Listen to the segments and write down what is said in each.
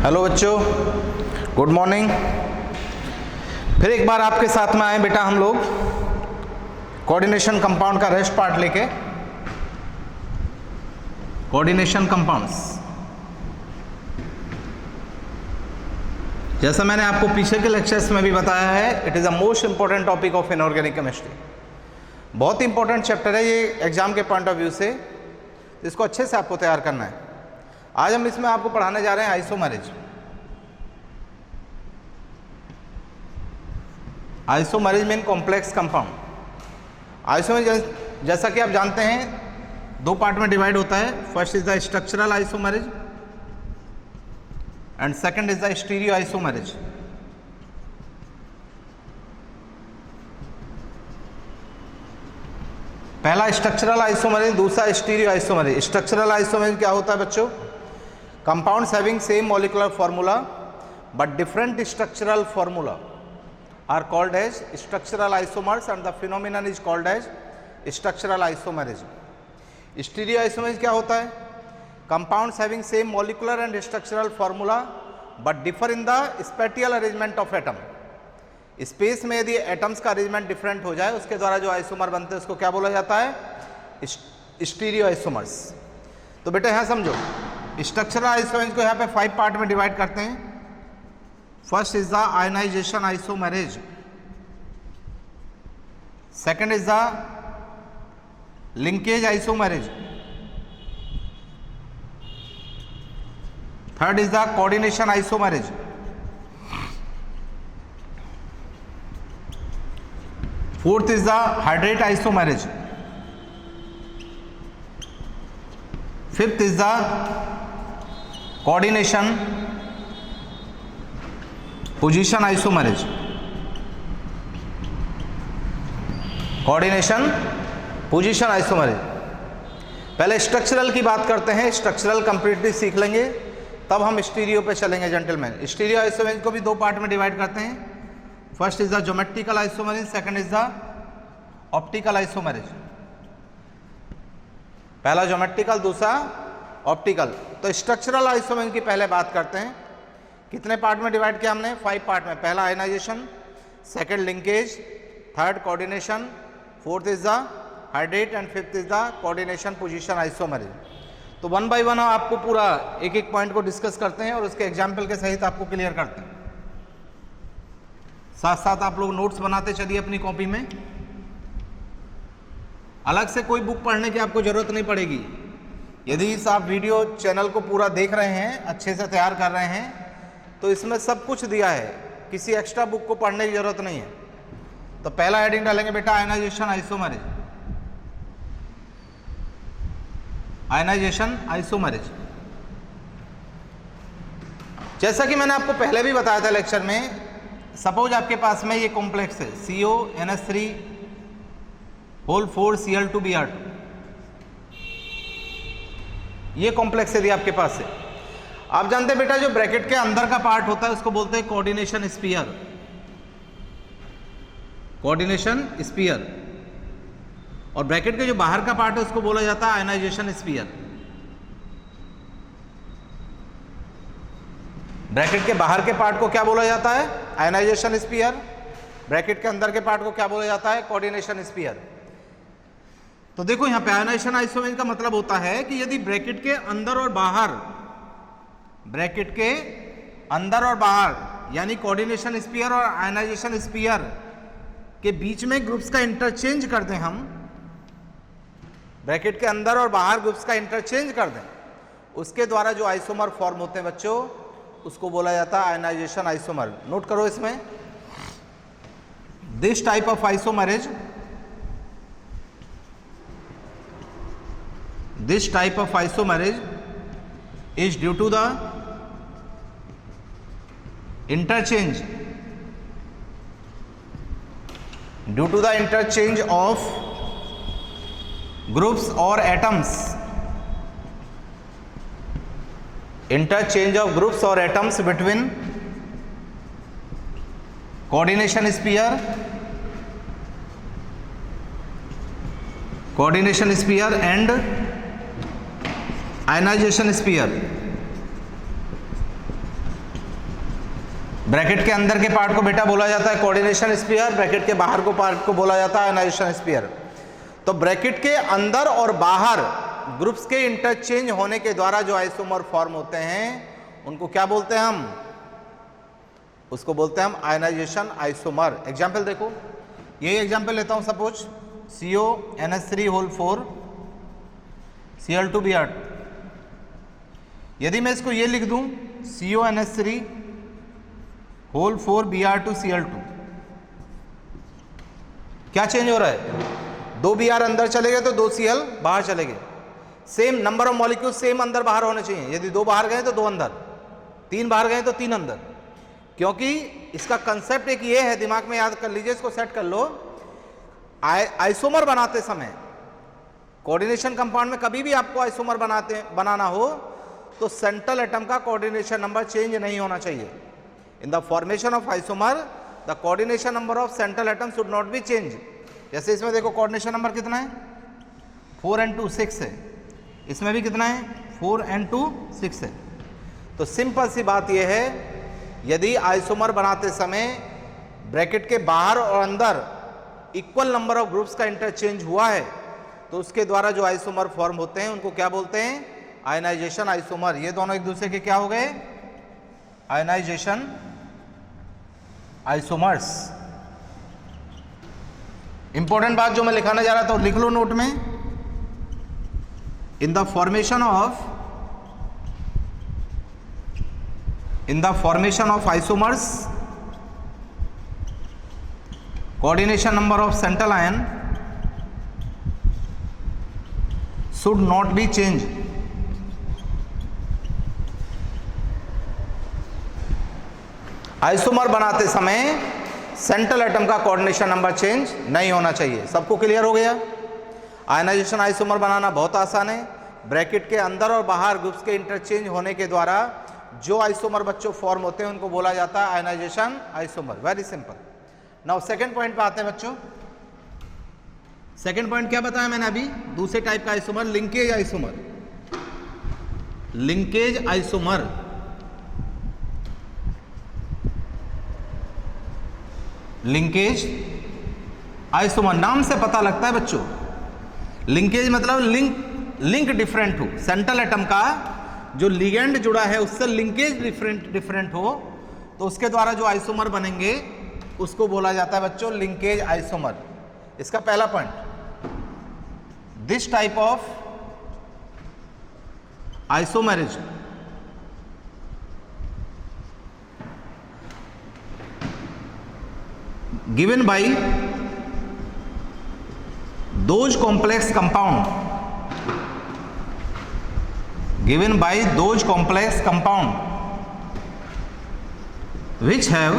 Hello बच्चों, good morning. फिर एक बार आपके साथ में आए बेटा हम लोग कोऑर्डिनेशन कंपाउंड का रेस्ट पार्ट लेके। कोऑर्डिनेशन कंपाउंड्स, जैसा मैंने आपको पीछे के लेक्चर्स में भी बताया है, it is a most important topic of inorganic chemistry. बहुत ही इंपॉर्टेंट चैप्टर है ये एग्जाम के पॉइंट ऑफ व्यू से, इसको अच्छे से आपको तैयार करना है। आज हम इसमें आपको पढ़ाने जा रहे हैं isomerase. Isomerase mean complex compound. Isomerase जैसा कि आप जानते हैं दो पार्ट में डिवाइड होता है। First is the structural isomerase and second is the stereo isomerase. पहला स्ट्रक्चरल आइसोमरेज, दूसरा स्टीरियो आइसोमरेज। स्ट्रक्चरल आइसोमरेज क्या होता है बच्चों? Compounds having same molecular formula but different structural formula are called as structural isomers and the phenomenon is called as structural isomerism. Stereoisomerism क्या होता है? Compounds having same molecular and structural formula but differ in the spatial arrangement of atom. Space में यदि atoms का arrangement different हो जाए उसके द्वारा जो आइसोमर बनते हैं उसको क्या बोला जाता है? Stereo isomers. तो बेटा यहाँ समझो, स्ट्रक्चरल आइसोमरेज को यहाँ पे 5 पार्ट में डिवाइड करते हैं। First is the ionization isomerism, second is the linkage isomerism, third is the coordination isomerism, fourth is the hydrate isomerism, fifth is the coordination position isomerism. Coordination position isomerism. पहले structural की बात करते हैं। Structural completely सीख लेंगे तब हम stereo पे चलेंगे जेंटलमैन। स्टीरियो आइसोमरेज को भी 2 पार्ट में डिवाइड करते हैं। First is the geometrical isomerase, second is the optical isomerase. पहला ज्योमेट्रिकल, दूसरा ऑप्टिकल। तो स्ट्रक्चरल आइसोमरेज की पहले बात करते हैं। कितने पार्ट में डिवाइड किया हमने? 5 पार्ट में। पहला ionization, second linkage, third coordination, fourth is the hydrate and fifth is the coordination position isomerism. तो 1 बाय 1 आपको पूरा एक एक पॉइंट को डिस्कस करते हैं और उसके एग्जाम्पल के सहित आपको क्लियर करते हैं। साथ साथ आप लोग नोट्स बनाते चलिए अपनी कॉपी में। अलग से कोई बुक पढ़ने की आपको जरूरत नहीं पड़ेगी। यदि इस आप वीडियो चैनल को पूरा देख रहे हैं, अच्छे से तैयार कर रहे हैं, तो इसमें सब कुछ दिया है, किसी एक्स्ट्रा बुक को पढ़ने की जरूरत नहीं है। तो पहला हेडिंग डालेंगे बेटा आयनाइजेशन आइसोमरेज। आयनाइजेशन आइसोमरेज, जैसा कि मैंने आपको पहले भी बताया था लेक्चर में, सपोज आपके पास में ये कॉम्प्लेक्स है CONH3 होल 4 Cl2Br2। ये कॉम्प्लेक्स यदि आपके पास है, आप जानते हैं बेटा जो ब्रैकेट के अंदर का पार्ट होता है उसको बोलते हैं कोऑर्डिनेशन स्फीयर। Coordination sphere. और ब्रैकेट के जो बाहर का पार्ट है उसको बोला जाता है आयनाइजेशन स्फीयर। ब्रैकेट के बाहर के पार्ट को क्या बोला जाता है? Ionization sphere. ब्रैकेट के अंदर के पार्ट को क्या बोला जाता है? Coordination sphere. तो देखो यहां पे आयनाइजेशन आइसोमरेज का मतलब होता है कि यदि ब्रैकेट के अंदर और बाहर, ब्रैकेट के अंदर और बाहर यानी कोऑर्डिनेशन स्फीयर और आयनाइजेशन स्फीयर के बीच में ग्रुप्स का इंटरचेंज कर दें हम, ब्रैकेट के अंदर और बाहर ग्रुप्स का इंटरचेंज कर दें, उसके द्वारा जो आइसोमर फॉर्म होते हैं बच्चों उसको बोला जाता है आयनाइजेशन आइसोमर। नोट करो इसमें, this type of isomerase, this type of isomerase is due to the interchange of groups or atoms, interchange of groups or atoms between coordination sphere and ionization sphere। Bracket के अंदर के part को बेटा बोला जाता है कोऑर्डिनेशन स्फीयर, ब्रैकेट के बाहर को पार्ट को बोला जाता है आयनाइजेशन स्फीयर। तो ब्रैकेट के अंदर और बाहर ग्रुप्स के इंटरचेंज होने के द्वारा जो आइसोमर फॉर्म होते हैं उनको क्या बोलते हैं हम? उसको बोलते हैं हम आयनाइजेशन आइसोमर। एग्जाम्पल देखो, यही एग्जाम्पल लेता हूं, सपोज CONH3 Cl2Br। यदि मैं इसको ये लिख दूं CONH3Br2Cl2, क्या चेंज हो रहा है? 2 Br अंदर चले गए तो 2 Cl बाहर चले गए। Same number of molecule same अंदर बाहर होने चाहिए। यदि 2 बाहर गए तो 2 अंदर, 3 बाहर गए तो 3 अंदर। क्योंकि इसका कंसेप्ट एक ये है, दिमाग में याद कर लीजिए, इसको सेट कर लो। आइसोमर बनाते समय कोऑर्डिनेशन कंपाउंड में कभी भी आपको आइसोमर बनाना हो तो सेंट्रल एटम का कोऑर्डिनेशन नंबर चेंज नहीं होना चाहिए। In the formation of isomer the coordination number of central atom should not be change. जैसे इसमें देखो कोऑर्डिनेशन नंबर कितना है? 4n2 6 है। इसमें भी कितना है? 4n2 6 है। तो सिंपल सी बात यह है, यदि आइसोमर बनाते समय ब्रैकेट के बाहर और अंदर इक्वल नंबर ऑफ ग्रुप्स का इंटरचेंज हुआ है तो उसके द्वारा जो आइसोमर फॉर्म होते हैं उनको क्या बोलते हैं? Ionization isomer. ये दोनों एक दूसरे के क्या हो गए? Ionization isomers. इंपॉर्टेंट बात जो मैं लिखाने जा रहा था लिख लो नोट में। In the formation of isomers coordination number of central ion should not be changed। Isomer बनाते समय सेंट्रल एटम का कोऑर्डिनेशन नंबर चेंज नहीं होना चाहिए। सबको क्लियर हो गया? आयनाइजेशन आइसोमर बनाना बहुत आसान है। ब्रैकेट के अंदर और बाहर ग्रुप्स के इंटरचेंज होने के द्वारा जो आइसोमर बच्चों फॉर्म होते हैं उनको बोला जाता है ionization isomer. Very simple. Now second point पे आते हैं बच्चों। सेकेंड पॉइंट क्या बताया मैंने अभी? दूसरे टाइप का isomer, linkage isomer. Linkage isomer linkage isomer नाम से पता लगता है बच्चों। लिंकेज मतलब लिंक डिफरेंट हो, सेंट्रल एटम का जो लिगेंड जुड़ा है उससे लिंकेज डिफरेंट हो तो उसके द्वारा जो आइसोमर बनेंगे उसको बोला जाता है बच्चों लिंकेज आइसोमर। इसका पहला point, this type of isomerase given by those complex compound which have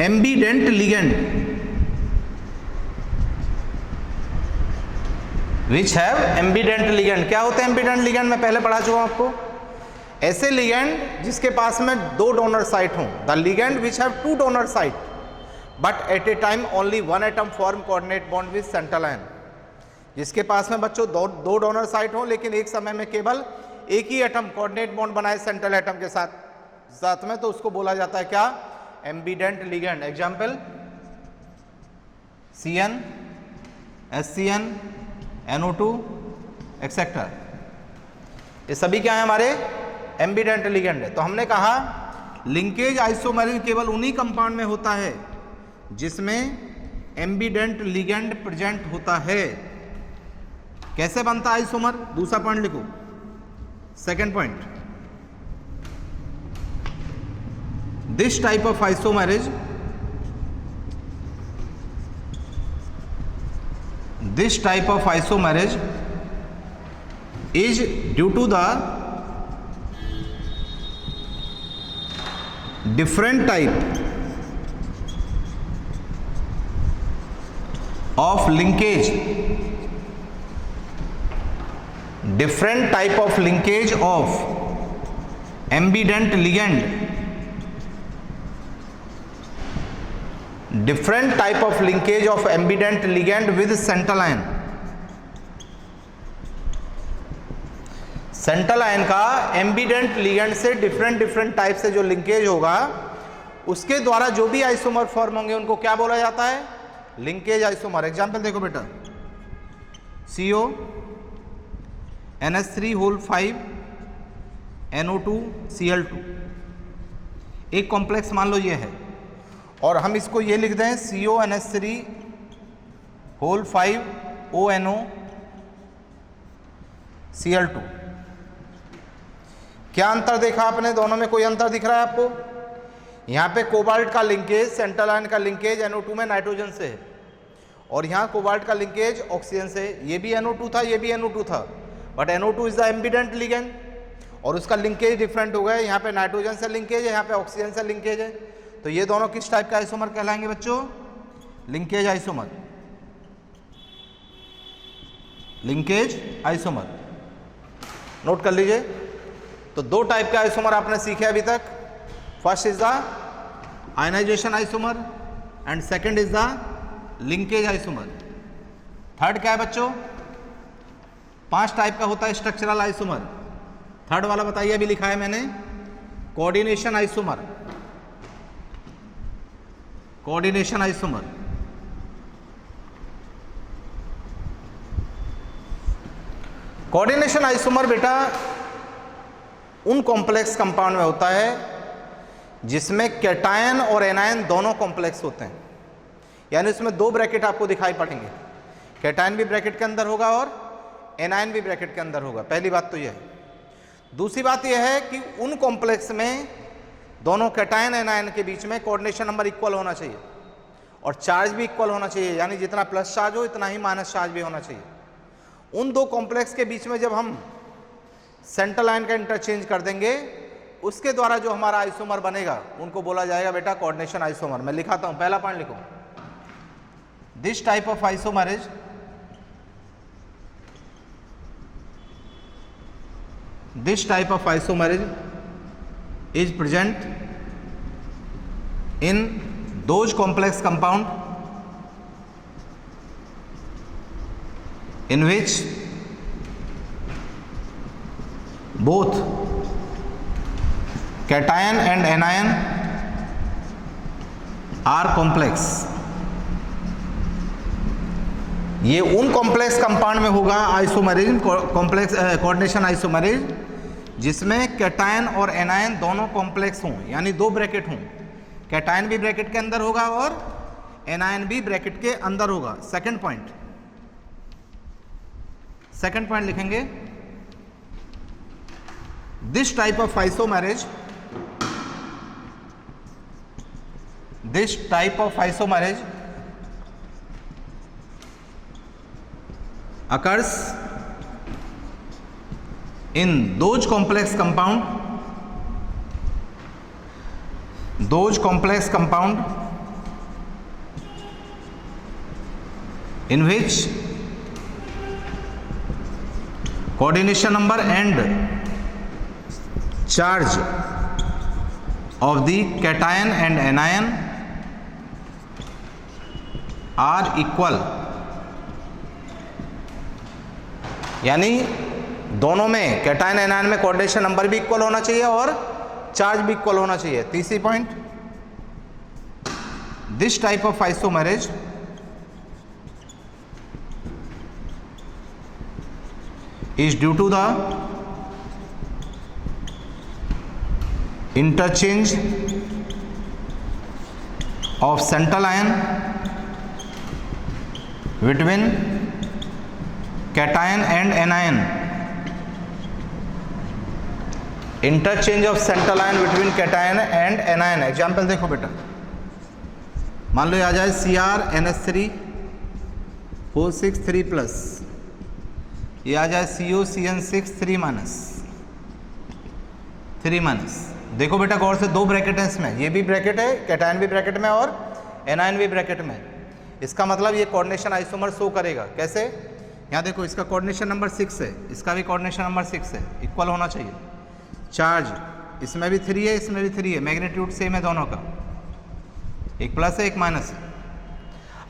ambident ligand क्या होते हैं ambident ligand? मैं पहले पढ़ा चुका हूं आपको। ऐसे लिगेंड जिसके पास में 2 डोनर साइट हों, the ligand which have 2 donor site but at A time only 1 atom form coordinate bond with central ion. जिसके पास में बच्चों 2 डोनर साइट हों लेकिन एक समय में केवल एक ही एटम कोऑर्डिनेट बॉन्ड बनाए सेंट्रल एटम के साथ में, तो उसको बोला जाता है क्या? Ambient ligand. Example CN, SCN, NO2 etcetera, ये सभी क्या है? हमारे एम्बिडेंट लिगेंड है। तो हमने कहा लिंकेज आइसोमरेज केवल उन्हीं कंपाउंड में होता है जिसमें एम्बिडेंट लिगेंड प्रेजेंट होता है। कैसे बनता है आइसोमर? दूसरा पॉइंट लिखो, second point, this type of isomerase is due to the different type of linkage of ambident ligand with central ion। Central ion का एम्बिडेंट लिगेंड से डिफरेंट टाइप से जो लिंकेज होगा उसके द्वारा जो भी आइसोमर फॉर्म होंगे उनको क्या बोला जाता है, लिंकेज आइसोमर। एग्जांपल देखो बेटा, CO NH3 whole 5 NO2 Cl2, एक कॉम्प्लेक्स मान लो ये है, और हम इसको ये लिख दें CO NH3 whole 5 ONO Cl2। क्या अंतर देखा आपने, दोनों में कोई अंतर दिख रहा है आपको? यहाँ पे कोबाल्ट का लिंकेज, सेंट्रल आयन का लिंकेज NO2 में नाइट्रोजन से है, और यहाँ कोबाल्ट का लिंकेज ऑक्सीजन से। ये भी NO2 था, ये भी NO2 था, but NO2 is the ambient ligand और उसका लिंकेज डिफरेंट हो गया। यहाँ पे नाइट्रोजन से लिंकेज है, यहाँ पे ऑक्सीजन से लिंकेज है, तो ये दोनों किस टाइप का आइसोमर कहलाएंगे बच्चों, linkage isomer. Linkage isomer note कर लीजिए। तो दो टाइप के आइसोमर आपने सीखे अभी तक, first is the ionization isomer and second is the linkage isomer. Third क्या है बच्चों, 5 टाइप का होता है स्ट्रक्चरल आइसोमर। थर्ड वाला बताइए, अभी लिखा है मैंने, coordination isomer. Coordination isomer, coordination isomer बेटा उन कॉम्प्लेक्स कंपाउंड में होता है जिसमें कैटायन और एनायन दोनों कॉम्प्लेक्स होते हैं, यानी उसमें 2 ब्रैकेट आपको दिखाई पड़ेंगे, कैटायन भी ब्रैकेट के अंदर होगा और एनायन भी ब्रैकेट के अंदर होगा। पहली बात तो यह है। दूसरी बात यह है कि उन कॉम्प्लेक्स में दोनों कैटायन एनायन के बीच में कोऑर्डिनेशन नंबर इक्वल होना चाहिए और चार्ज भी इक्वल होना चाहिए, यानी जितना प्लस चार्ज हो इतना ही माइनस चार्ज भी होना चाहिए। उन 2 कॉम्प्लेक्स के बीच में जब हम सेंट्रल आयन का इंटरचेंज कर देंगे, उसके द्वारा जो हमारा आइसोमर बनेगा उनको बोला जाएगा बेटा कोऑर्डिनेशन आइसोमर। मैं लिखाता हूं, पहला पॉइंट लिखो, this type of isomer is this type of isomer is present in those complex compound in which both cation and anion are complex। ये उन कॉम्प्लेक्स कंपाउंड में होगा आइसोमरिज्म, कॉम्प्लेक्स कोऑर्डिनेशन आइसोमरिज्म, जिसमें cation और anion दोनों complex हों, यानी 2 bracket हों। कैटायन भी ब्रैकेट के अंदर होगा और एनायन भी ब्रैकेट के अंदर होगा। सेकंड पॉइंट लिखेंगे, this type of isomerase occurs in those complex compound in which coordination number and charge of the cation and anion are equal। यानी दोनों में कैटायन एनायन में कोऑर्डिनेशन नंबर भी इक्वल होना चाहिए और चार्ज भी इक्वल होना चाहिए। तीसरी point, this type of isomerase is due to the interchange of central ion between cation and anion, interchange of central ion between cation and anion। Example देखो बेटा, मान लो ये आ जाए CrNH3 4 6 3 प्लस, ये आ जाए COCN6 3 माइनस। देखो बेटा गौर से, 2 ब्रैकेट है इसमें, ये भी ब्रैकेट है, कैटायन भी ब्रैकेट में और एनायन भी ब्रैकेट में। इसका मतलब ये कोऑर्डिनेशन आइसोमर शो करेगा। कैसे? यहाँ देखो, इसका कोऑर्डिनेशन नंबर 6 है, इसका भी कोऑर्डिनेशन नंबर 6 है, इक्वल होना चाहिए। चार्ज इसमें भी 3 है, इसमें भी 3 है, मैग्नीट्यूड सेम है दोनों का, एक प्लस है एक माइनस है।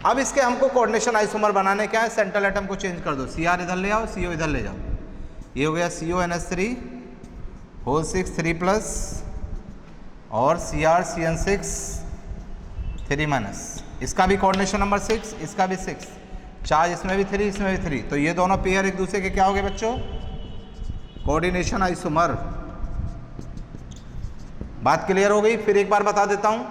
अब इसके हमको कोऑर्डिनेशन आइसोमर बनाने क्या है, सेंट्रल एटम को चेंज कर दो, Cr इधर ले आओ, CO इधर ले जाओ। ये हो गया CONH3 होल 6 3+ और CrCN6 3-। इसका भी कोऑर्डिनेशन नंबर 6, इसका भी 6, चार्ज इसमें भी 3, इसमें भी 3, तो ये दोनों पेयर एक दूसरे के क्या हो गए बच्चों? Coordination isomer. बात क्लियर हो गई? फिर एक बार बता देता हूं,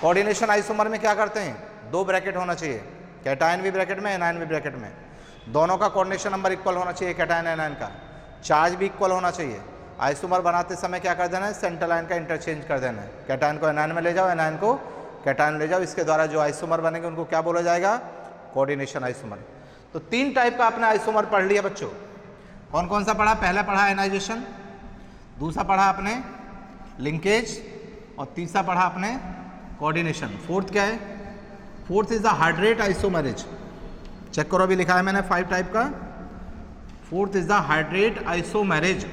कोऑर्डिनेशन आइसोमर में क्या करते हैं, 2 ब्रैकेट होना चाहिए, कैटायन भी ब्रैकेट में, एनायन भी ब्रैकेट में, दोनों का कोऑर्डिनेशन नंबर इक्वल होना चाहिए, कैटायन एनायन का, चार्ज भी इक्वल होना चाहिए। आइसोमर बनाते समय क्या कर देना है, सेंट्रल आयन का इंटरचेंज कर देना है, कैटायन को एनायन में ले जाओ, एनायन को कैटायन ले जाओ, इसके द्वारा जो आइसोमर बनेंगे उनको क्या बोला जाएगा? Coordination isomer. तो 3 टाइप का आपने आइसोमर पढ़ लिया बच्चों। कौन कौन सा पढ़ा? पहला पढ़ा आयनाइजेशन, दूसरा पढ़ा आपने लिंकेज, और तीसरा पढ़ा आपने कोऑर्डिनेशन। फोर्थ क्या है? Fourth is the hydrate isomerism. Check करो, अभी लिखा है मैंने 5 टाइप का। Fourth is the hydrate isomerism.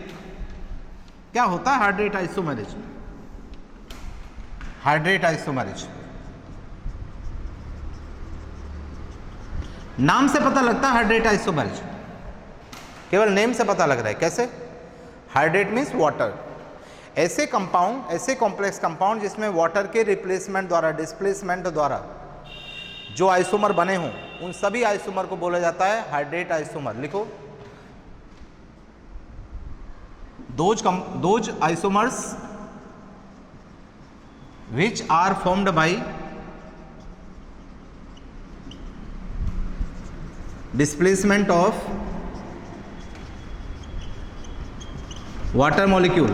क्या होता है हाइड्रेट आइसोमरेज? हाइड्रेट आइसोमरेज नाम से पता लगता है हाइड्रेट आइसोमरेज, केवल नेम से पता लग रहा है। कैसे? Hydrate means water. ऐसे कंपाउंड, ऐसे कॉम्प्लेक्स कंपाउंड जिसमें वाटर के रिप्लेसमेंट द्वारा, डिस्प्लेसमेंट द्वारा जो आइसोमर बने हों, उन सभी आइसोमर को बोला जाता है हाइड्रेट आइसोमर। लिखो, those isomers which are formed by displacement of water molecule,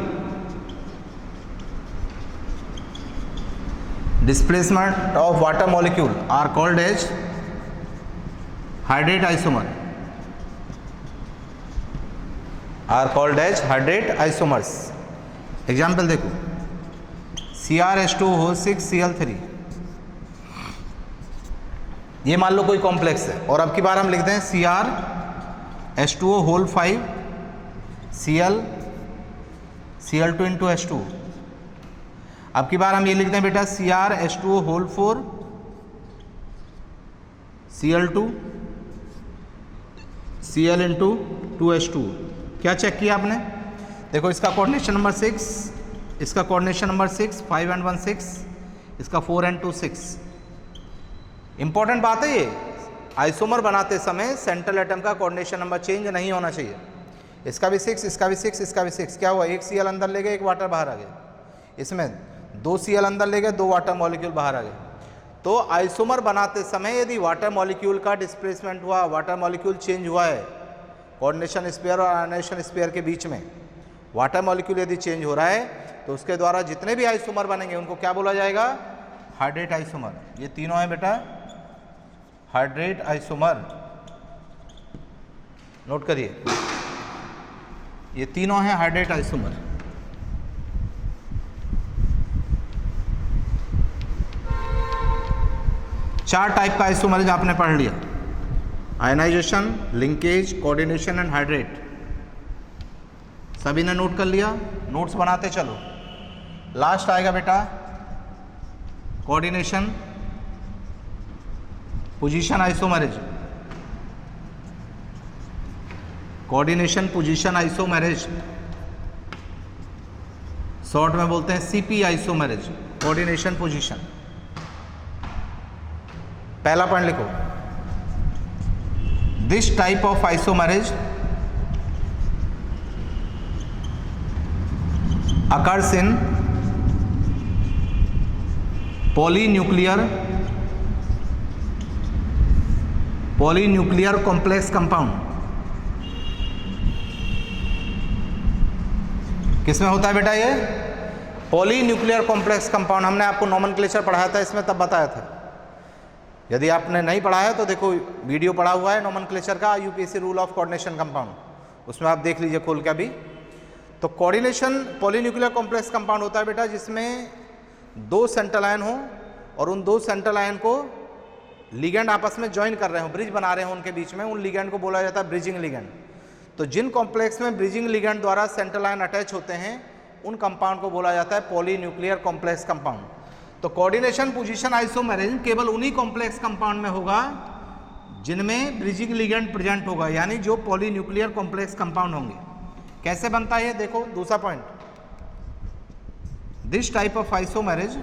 displacement of water molecule are called as hydrate isomer, are called as hydrate isomers. Example देखो, CrH2O6Cl3, ये मान लो कोई कॉम्प्लेक्स है, और अब की बार हम लिखते हैं CrH2O5Cl Cl2 इंटू H2। अब की बार हम ये लिखते हैं बेटा CrH2O4 Cl2 Cl into 2H2। क्या चेक किया आपने? देखो, इसका कोऑर्डिनेशन नंबर 6, इसका कोऑर्डिनेशन नंबर 6, 5 and 1 6, इसका 4 and 2 6। इंपॉर्टेंट बात है ये, आइसोमर बनाते समय सेंट्रल एटम का कोऑर्डिनेशन नंबर चेंज नहीं होना चाहिए। इसका भी 6, इसका भी 6, इसका भी 6। क्या हुआ? एक Cl अंदर ले गए, एक वाटर बाहर आ गया। इसमें 2 Cl अंदर ले गए, 2 वाटर मॉलिक्यूल बाहर आ गए। तो आइसोमर बनाते समय यदि वाटर मॉलिक्यूल का डिस्प्लेसमेंट हुआ, वाटर मॉलिक्यूल चेंज हुआ है, कोऑर्डिनेशन स्फीयर और आयनाइजेशन स्फीयर के बीच में वाटर मॉलिक्यूल यदि चेंज हो रहा है, तो उसके द्वारा जितने भी आइसोमर बनेंगे उनको क्या बोला जाएगा? Hydrate isomer. ये तीनों है बेटा हाइड्रेट आइसोमर, नोट करिए, ये तीनों हैं हाइड्रेट आइसोमर। चार टाइप का आइसोमरेज आपने पढ़ लिया, ionization, linkage, coordination and hydrate. सभी ने नोट कर लिया? नोट्स बनाते चलो। लास्ट आएगा बेटा coordination, position isomerism, coordination position isomerase, short में बोलते हैं CP आइसोमरेज, कोऑर्डिनेशन पोजीशन। पहला पॉइंट लिखो, this type of isomerase occurs in polynuclear complex compound। किसमें होता है बेटा ये? Polynuclear complex compound. हमने आपको नोमेनक्लेचर पढ़ाया था इसमें, तब बताया था। यदि आपने नहीं पढ़ा है तो देखो, वीडियो पढ़ा हुआ है नोमेनक्लेचर का, UPSC rule of coordination compound, उसमें आप देख लीजिए खोल के अभी। तो कोऑर्डिनेशन पॉलीन्यूक्लियर कॉम्प्लेक्स कंपाउंड होता है बेटा जिसमें 2 सेंट्रल आयन हो और उन 2 सेंट्रल आयन को लिगेंड आपस में ज्वाइन कर रहे हो, ब्रिज बना रहे हो उनके बीच में, उन लिगेंड को बोला जाता है ब्रिजिंग लिगेंड। तो जिन कॉम्प्लेक्स में ब्रिजिंग लिगेंड द्वारा सेंट्रल आयन अटैच होते हैं, उन कंपाउंड को बोला जाता है पॉलीन्यूक्लियर कॉम्प्लेक्स कंपाउंड। तो कोऑर्डिनेशन पोजीशन आइसोमरेज केवल उन्हीं कॉम्प्लेक्स कंपाउंड में होगा जिनमें ब्रिजिंग लिगेंड प्रेजेंट होगा, यानी जो पॉलीन्यूक्लियर कॉम्प्लेक्स कंपाउंड होंगे। कैसे बनता है ये देखो, दूसरा point, this type of isomerase,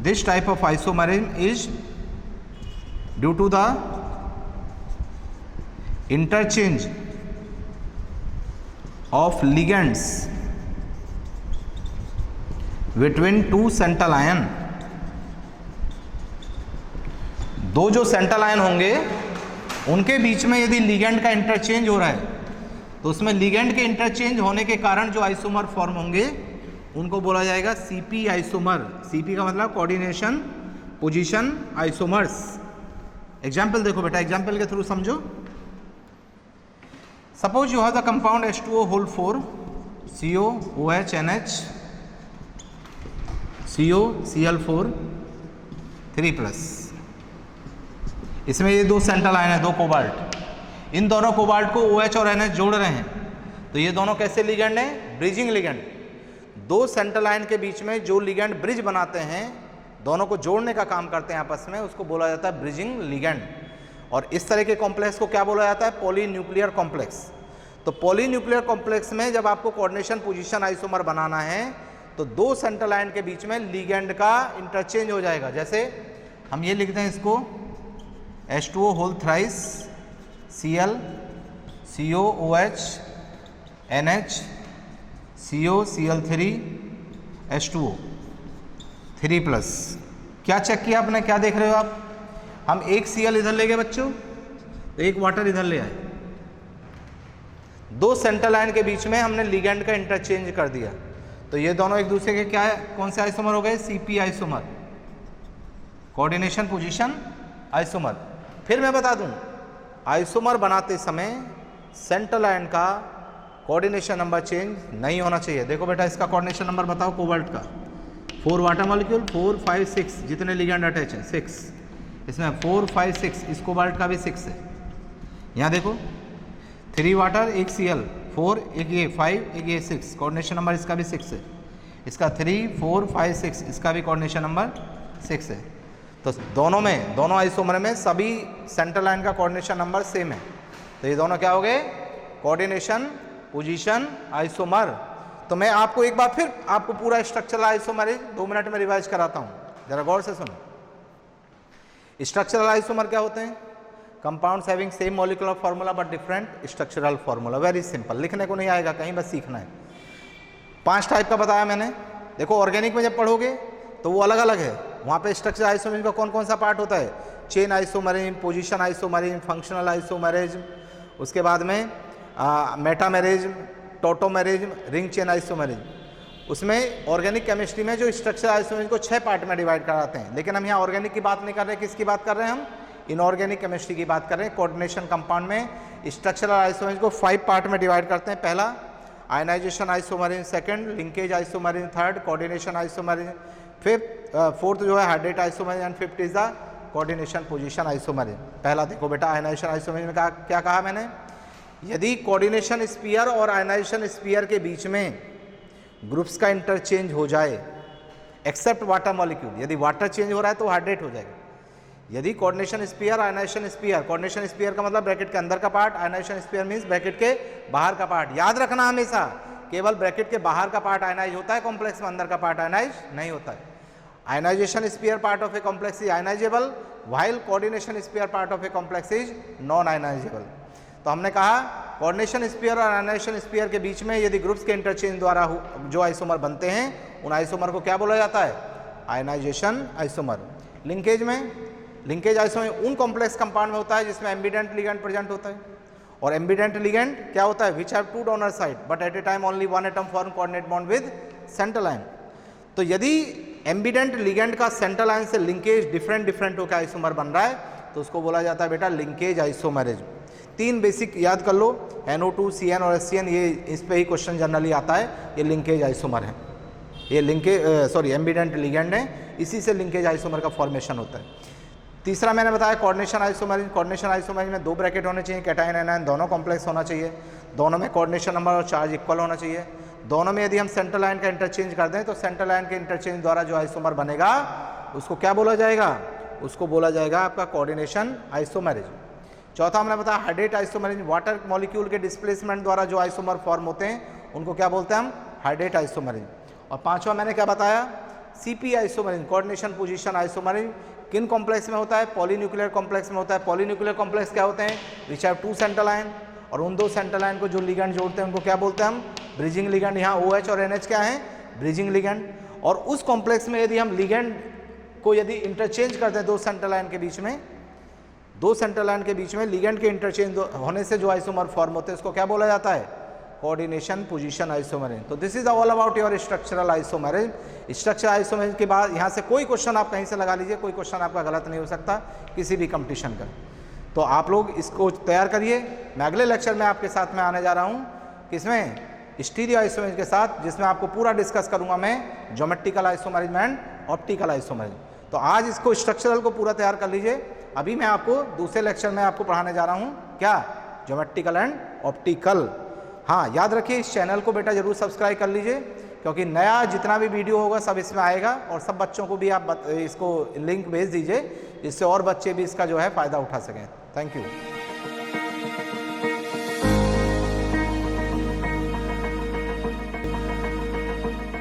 this type of isomerism is due to the interchange of ligands between two central ion। दो जो सेंट्रल आयन होंगे उनके बीच में यदि लिगेंड का इंटरचेंज हो रहा है तो उसमें लिगेंड के इंटरचेंज होने के कारण जो आइसोमर फॉर्म होंगे उनको बोला जाएगा सीपी आइसोमर। सीपी का मतलब कोऑर्डिनेशन पोजीशन आइसोमर्स। एग्जाम्पल देखो बेटा, एग्जाम्पल के थ्रू समझो। Suppose you have the compound H2O whole 4 CO OH NH CO Cl4 3+। इसमें ये दो सेंट्रल आयन है, दो कोबाल्ट। इन दोनों कोबाल्ट को OH और NH जोड़ रहे हैं, तो ये दोनों कैसे लिगेंड हैं? Bridging ligand. दो सेंट्रल आयन के बीच में जो लिगेंड ब्रिज बनाते हैं, दोनों को जोड़ने का काम करते हैं आपस में, उसको बोला जाता है ब्रिजिंग लिगेंड। और इस तरह के कॉम्प्लेक्स को क्या बोला जाता है? Polynuclear complex. तो पॉलीन्यूक्लियर कॉम्प्लेक्स में जब आपको कोऑर्डिनेशन पोजीशन आइसोमर बनाना है तो दो सेंट्रल आयन के बीच में लिगेंड का इंटरचेंज हो जाएगा। जैसे हम ये लिखते हैं इसको H2O whole thrice Cl CO OH NH CO Cl3 H2O 3+। क्या चेक किया आपने, क्या देख रहे हो आप? हम एक Cl इधर ले गए बच्चों, तो एक वाटर इधर ले आए। दो सेंट्रल आयन के बीच में हमने लिगेंड का इंटरचेंज कर दिया, तो ये दोनों एक दूसरे के क्या है, कौन से आइसोमर हो गए? CP isomer, coordination position isomer. फिर मैं बता दूं, आइसोमर बनाते समय सेंट्रल आयन का कोऑर्डिनेशन नंबर चेंज नहीं होना चाहिए। देखो बेटा, इसका कोऑर्डिनेशन नंबर बताओ कोबाल्ट का। 4 वाटर मॉलिक्यूल, 4 5 6 जितने लिगेंड अटैच है 6, इसमें 4 5 6, इस कोबाल्ट का भी 6 है। यहाँ देखो 3 वाटर, एक Cl, 4, एक ये 5, एक ये 6, कोऑर्डिनेशन नंबर इसका भी 6 है। इसका 3 4 5 6, इसका भी कोऑर्डिनेशन नंबर 6 है। तो दोनों में, दोनों आइसोमर में सभी सेंट्रल आयन का कोऑर्डिनेशन नंबर सेम है, तो ये दोनों क्या हो गए? Coordination position isomer. तो मैं आपको एक बार फिर आपको पूरा स्ट्रक्चरल आइसोमर 2 मिनट में रिवाइज कराता हूं, जरा गौर से सुनो। स्ट्रक्चरल आइसोमर क्या होते हैं? Compounds having same molecular formula but different structural formula. Very simple, लिखने को नहीं आएगा कहीं, बस सीखना है। 5 टाइप का बताया मैंने। देखो ऑर्गेनिक में जब पढ़ोगे तो वो अलग अलग है, वहाँ पे स्ट्रक्चर आइसोमरिज्म का कौन कौन सा पार्ट होता है? Chain isomerism, position isomerism, functional isomerism, उसके बाद में metamerism, tautomerism, ring chain isomerism. उसमें ऑर्गेनिक केमिस्ट्री में जो स्ट्रक्चर आइसोमरिज्म को 6 पार्ट में डिवाइड कराते हैं, लेकिन हम यहाँ ऑर्गेनिक की बात नहीं कर रहे। किसकी बात कर रहे हैं हम? इनऑर्गेनिक केमिस्ट्री की बात कर रहे हैं। कोऑर्डिनेशन कंपाउंड में स्ट्रक्चरल आइसोमरिज्म को 5 पार्ट में डिवाइड करते हैं। पहला ionization isomerism, second linkage isomerism, third coordination isomerism, fourth जो है hydrate isomerism, and fifth is the coordination position isomerism. पहला देखो बेटा, आयनाइजेशन आइसोमरिज्म का क्या कहा मैंने? यदि कोऑर्डिनेशन स्फीयर और आयनाइजेशन स्फीयर के बीच में ग्रुप्स का इंटरचेंज हो जाए एक्सेप्ट वाटर मॉलिक्यूल, यदि वाटर चेंज हो रहा है तो हाइड्रेट हो जाएगा। यदि coordination sphere, ionization sphere, coordination sphere का मतलब ब्रैकेट के अंदर का part, ionization sphere means bracket के बाहर का पार्ट। याद रखना हमेशा, केवल ब्रैकेट के बाहर का पार्ट आयनाइज होता है कॉम्प्लेक्स में, अंदर का पार्ट आयनाइज नहीं होता है। Ionization sphere part of a complex is ionizable, while coordination sphere part of a complex is non ionizable. तो हमने कहा कोऑर्डिनेशन स्फीयर और आयनाइजेशन स्फीयर के बीच में यदि ग्रुप्स के इंटरचेंज द्वारा जो आइसोमर बनते हैं उन आइसोमर को क्या बोला जाता है? Ionization isomer. लिंकेज में, लिंकेज आइसोमर उन कॉम्प्लेक्स कंपाउंड में होता है जिसमें एम्बिडेंट लिगेंड प्रेजेंट होता है। और एम्बिडेंट लिगेंड क्या होता है? Which have 2 donor side but at A time only 1 atom form coordinate bond with central ion. तो यदि एम्बिडेंट लिगेंड का सेंट्रल आयन से लिंकेज डिफरेंट होकर आइसोमर बन रहा है तो उसको बोला जाता है बेटा लिंकेज आइसोमरिज्म। 3 बेसिक याद कर लो, NO2, CN और HCN, ये इस पे ही क्वेश्चन जनरली आता है। ये लिंकेज आइसोमर है, ये लिंकेज एम्बिडेंट लिगेंड है, इसी से लिंकेज आइसोमर का फॉर्मेशन होता है। तीसरा मैंने बताया कोऑर्डिनेशन आइसोमरिज्म। कोऑर्डिनेशन आइसोमरिज्म में 2 ब्रैकेट होने चाहिए, कैटायन एनायन दोनों कॉम्प्लेक्स होना चाहिए, दोनों में कोऑर्डिनेशन नंबर और चार्ज इक्वल होना चाहिए। दोनों में यदि हम सेंट्रल आयन का इंटरचेंज कर दें तो सेंट्रल आयन के इंटरचेंज द्वारा जो आइसोमर बनेगा उसको क्या बोला जाएगा? उसको बोला जाएगा आपका कोऑर्डिनेशन आइसोमरिज्म। चौथा हमने बताया हाइड्रेट आइसोमरेज, वाटर मॉलिक्यूल के डिस्प्लेसमेंट द्वारा जो आइसोमर फॉर्म होते हैं उनको क्या बोलते हैं हम, हाइड्रेट आइसोमरेज। और पांचवा मैंने क्या बताया, CP isomerase, coordination position isomerase, किन कॉम्प्लेक्स में होता है, पॉलीन्यूक्लियर कॉम्प्लेक्स में होता है। पॉलीन्यूक्लियर कॉम्प्लेक्स क्या होते हैं, विच हैव 2 सेंट्रल आयन, और उन 2 सेंट्रल आयन को जो लिगेंड जोड़ते हैं उनको क्या बोलते हैं हम, ब्रिजिंग लिगेंड। यहाँ OH और NH क्या है, ब्रिजिंग लिगेंड। और उस कॉम्प्लेक्स में यदि हम लिगेंड को यदि इंटरचेंज करते हैं 2 सेंट्रल आयन के बीच में, 2 सेंट्रल आयन के बीच में लिगेंड के इंटरचेंज होने से जो आइसोमर फॉर्म होते हैं उसको क्या बोला जाता है, कोऑर्डिनेशन पोजीशन आइसोमरेज। तो this is all about your structural isomerase. Structural isomerase के बाद यहाँ से कोई क्वेश्चन आप कहीं से लगा लीजिए, कोई क्वेश्चन आपका गलत नहीं हो सकता किसी भी कंपटीशन का। तो आप लोग इसको तैयार करिए। मैं अगले लेक्चर में आपके साथ में आने जा रहा हूँ किसमें, स्टीरियो आइसोमरेज के साथ, जिसमें आपको पूरा डिस्कस करूँगा मैं geometrical isomerase and optical isomerase. तो आज इसको स्ट्रक्चरल को पूरा तैयार कर लीजिए। अभी मैं आपको दूसरे लेक्चर में आपको पढ़ाने जा रहा हूँ क्या, ज्योमेट्रिकल एंड ऑप्टिकल। हाँ, याद रखिए इस चैनल को बेटा जरूर सब्सक्राइब कर लीजिए, क्योंकि नया जितना भी वीडियो होगा सब इसमें आएगा। और सब बच्चों को भी आप इसको लिंक भेज दीजिए, जिससे और बच्चे भी इसका जो है फ़ायदा उठा सकें। Thank you.